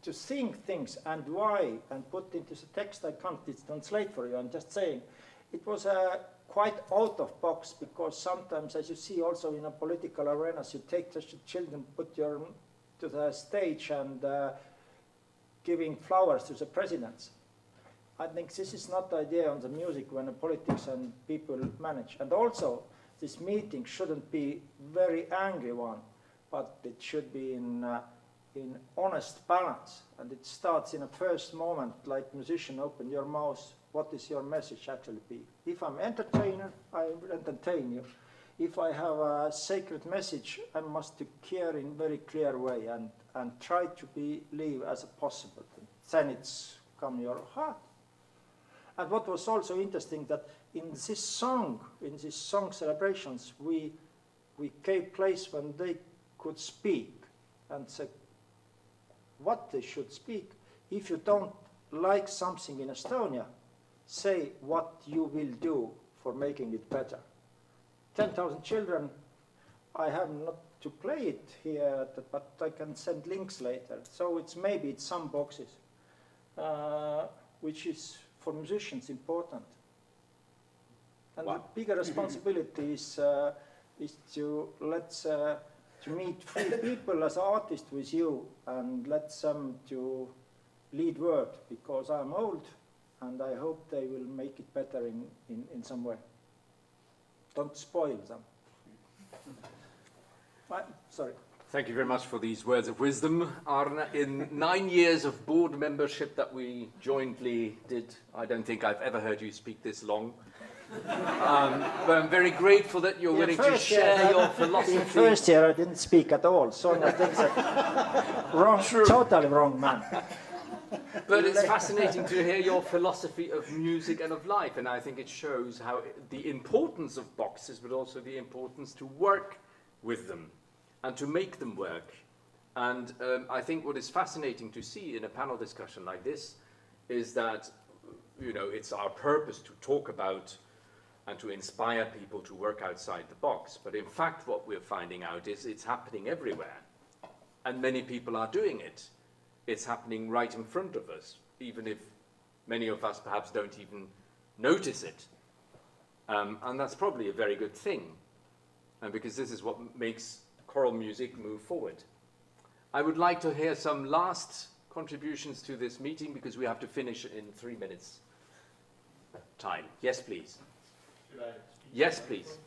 to sing things and why and put into the text, I can't translate for you, I'm just saying. It was quite out of box because sometimes, as you see also in a political arenas, you take the children, put to the stage and giving flowers to the presidents. I think this is not the idea on the music when the politics and people manage. And also, this meeting shouldn't be very angry one, but it should be in honest balance. And it starts in a first moment, like musician, open your mouth, what is your message actually be? If I'm entertainer, I will entertain you. If I have a sacred message, I must care in very clear way and try to live as possible. Then it's come your heart. And what was also interesting that in this song celebrations, we gave place when they could speak and say what they should speak. If you don't like something in Estonia, say what you will do for making it better. 10,000 children, I have not to play it here, but I can send links later. So maybe it's some boxes, which is for musicians important. And wow. The bigger responsibility is to to meet 3 people as artists with you and let them to lead word, because I'm old and I hope they will make it better in some way. Don't spoil them. Sorry. Thank you very much for these words of wisdom, Aarne. In 9 years of board membership that we jointly did, I don't think I've ever heard you speak this long. But I'm very grateful that you're willing to share your philosophy. In first year I didn't speak at all, so I think that totally wrong man. But it's fascinating to hear your philosophy of music and of life, and I think it shows how the importance of boxes, but also the importance to work with them and to make them work. And I think what is fascinating to see in a panel discussion like this is that, you know, it's our purpose to talk about and to inspire people to work outside the box. But in fact, what we're finding out is it's happening everywhere. And many people are doing it. It's happening right in front of us, even if many of us perhaps don't even notice it. And that's probably a very good thing, because this is what makes choral music move forward. I would like to hear some last contributions to this meeting, because we have to finish in 3 minutes time. Yes, please. Yes, please.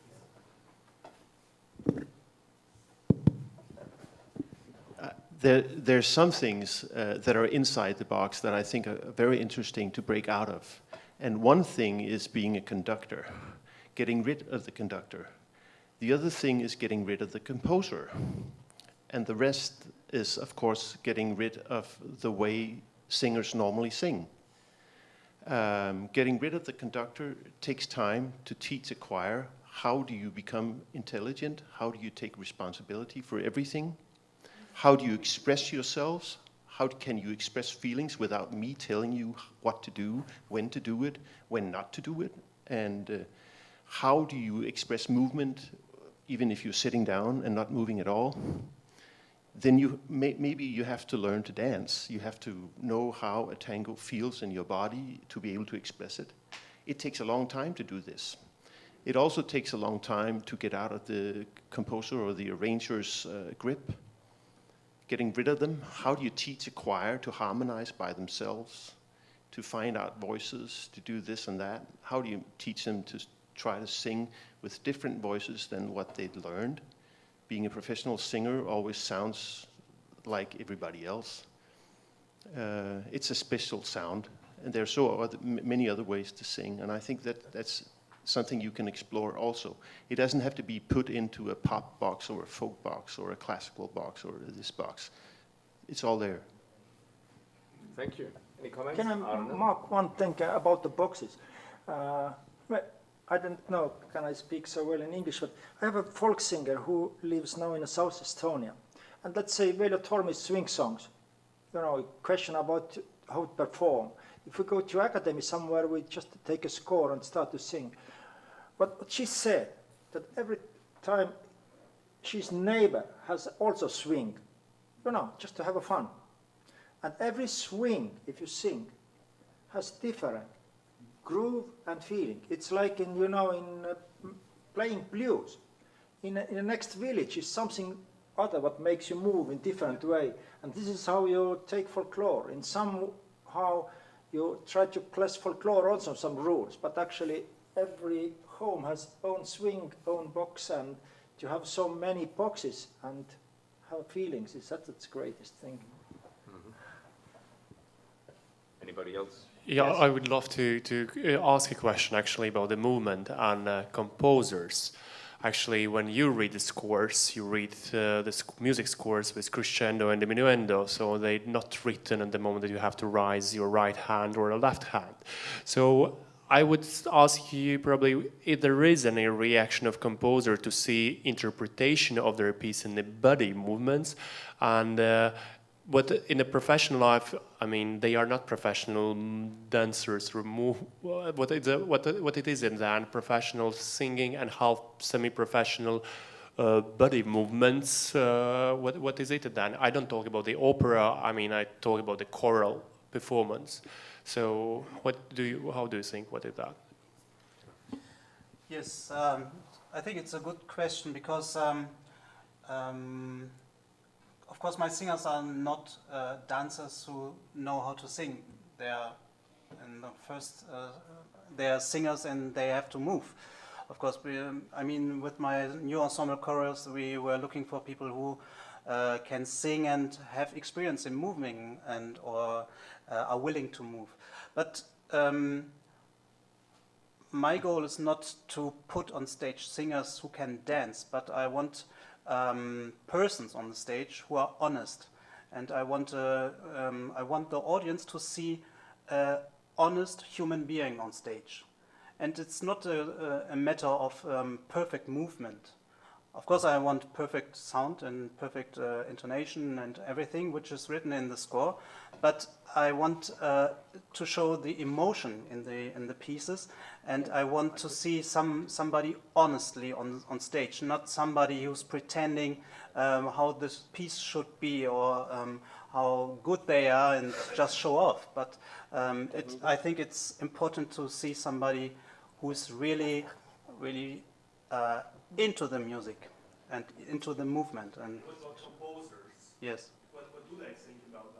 There's some things that are inside the box that I think are very interesting to break out of. And one thing is being a conductor, getting rid of the conductor. The other thing is getting rid of the composer. And the rest is, of course, getting rid of the way singers normally sing. Getting rid of the conductor takes time to teach a choir. How do you become intelligent? How do you take responsibility for everything? How do you express yourselves? How can you express feelings without me telling you what to do, when to do it, when not to do it? And how do you express movement, even if you're sitting down and not moving at all? Then maybe you have to learn to dance. You have to know how a tango feels in your body to be able to express it. It takes a long time to do this. It also takes a long time to get out of the composer or the arranger's grip. Getting rid of them. How do you teach a choir to harmonize by themselves, to find out voices, to do this and that? How do you teach them to try to sing with different voices than what they'd learned? Being a professional singer always sounds like everybody else. It's a special sound, and there are many other ways to sing, and I think that's something you can explore also. It doesn't have to be put into a pop box or a folk box or a classical box or this box. It's all there. Thank you. Any comments? Can I mark one thing about the boxes? I don't know, can I speak so well in English, but I have a folk singer who lives now in South Estonia. And let's say Veljo told me swing songs, you know, a question about how to perform. If we go to academy somewhere, we just take a score and start to sing. But what she said, that every time she's neighbor has also swing, you know, just to have a fun. And every swing, if you sing, has different groove and feeling. It's like in, you know, in playing blues. In the next village is something other what makes you move in different way. And this is how you take folklore. In somehow you try to place folklore also some rules, but actually every home has own swing, own box, and to have so many boxes and have feelings that's the greatest thing. Mm-hmm. Anybody else? Yeah, Yes. I would love to ask a question actually about the movement and composers. Actually, when you read the scores, you read the music scores with crescendo and diminuendo, so they're not written at the moment that you have to raise your right hand or a left hand. So I would ask you probably if there is any reaction of composer to see interpretation of their piece in the body movements, and but in a professional life, I mean, they are not professional dancers. What it is in then professional singing and half semi-professional body movements. What is it then? I don't talk about the opera. I mean, I talk about the choral performance. So, how do you think? What is that? Yes, I think it's a good question because. Of course, my singers are not dancers who know how to sing. They are, they are singers and they have to move. Of course, I mean, with my new ensemble Choreos, we were looking for people who can sing and have experience in moving or are willing to move. But my goal is not to put on stage singers who can dance, but I want persons on the stage who are honest and I want the audience to see an honest human being on stage. And it's not a matter of perfect movement. Of course, I want perfect sound and perfect intonation and everything which is written in the score, but I want to show the emotion in the pieces, and I want to see somebody honestly on stage, not somebody who's pretending how this piece should be or how good they are and just show off. But I think it's important to see somebody who's really into the music and into the movement. And what about composers? Yes. What do they think about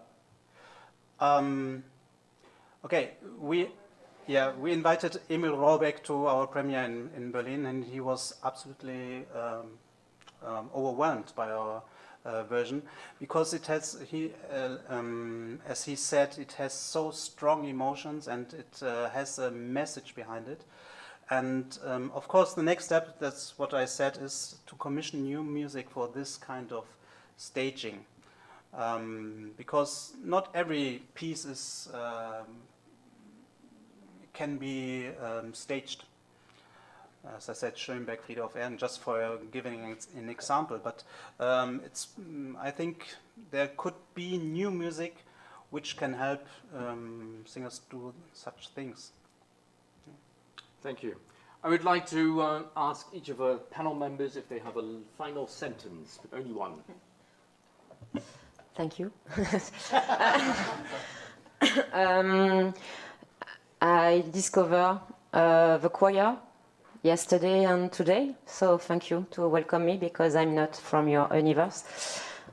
that? Okay, we invited Emil Rohrbeck to our premiere in Berlin, and he was absolutely overwhelmed by our version, because it has, as he said, it has so strong emotions and it has a message behind it. And of course, the next step, that's what I said, is to commission new music for this kind of staging. Because not every piece is, can be staged. As I said, Schoenberg, Friedhof Aarne, just for giving an example. But I think there could be new music which can help singers do such things. Thank you. I would like to ask each of our panel members if they have a final sentence, but only one. Thank you. I discovered the choir yesterday and today, so thank you to welcome me, because I'm not from your universe.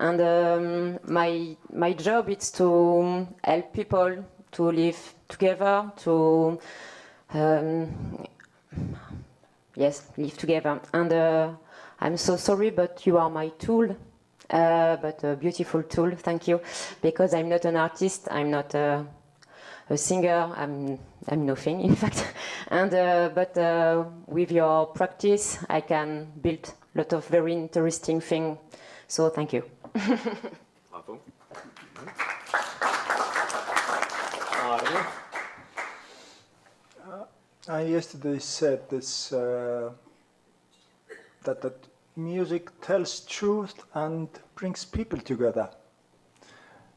And my job is to help people to live together, to live together. And I'm so sorry, but you are my tool, but a beautiful tool. Thank you, because I'm not an artist. I'm not a singer. I'm nothing, in fact. And but with your practice, I can build a lot of very interesting things. So thank you. Bravo. Aarne. I yesterday said this, that music tells truth and brings people together.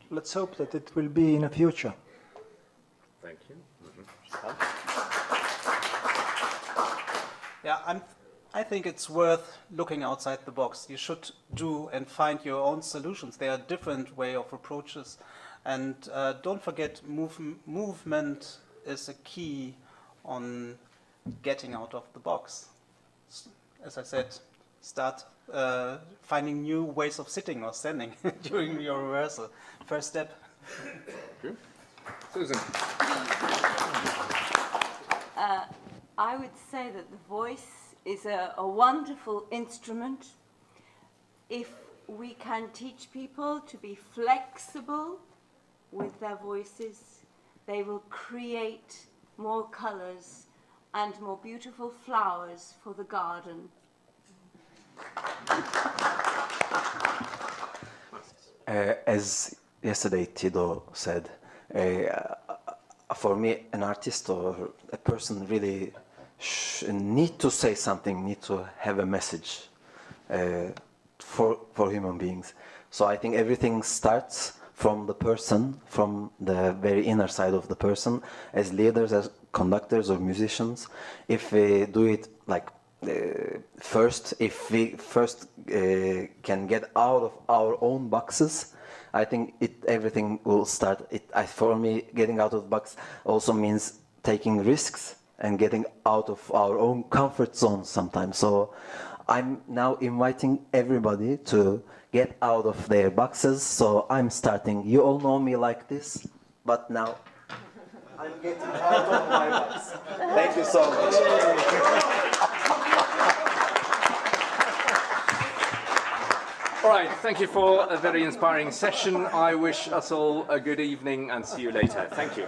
Let's hope that it will be in the future. Thank you. Yeah, I think it's worth looking outside the box. You should do and find your own solutions. There are different way of approaches. And don't forget, movement is a key on getting out of the box. As I said, start finding new ways of sitting or standing during your rehearsal. First step. Good. Susan. I would say that the voice is a wonderful instrument. If we can teach people to be flexible with their voices, they will create more colors and more beautiful flowers for the garden. As yesterday Tutor said, for me, an artist or a person really need to say something, need to have a message for human beings. So I think everything starts from the person, from the very inner side of the person, as leaders, as conductors or musicians. If we do it like if we first can get out of our own boxes, I think everything will start. For me, getting out of the box also means taking risks and getting out of our own comfort zone sometimes. So I'm now inviting everybody to get out of their boxes. So I'm starting. You all know me like this, but now I'm getting out of my box. Thank you so much. All right, thank you for a very inspiring session. I wish us all a good evening and see you later. Thank you.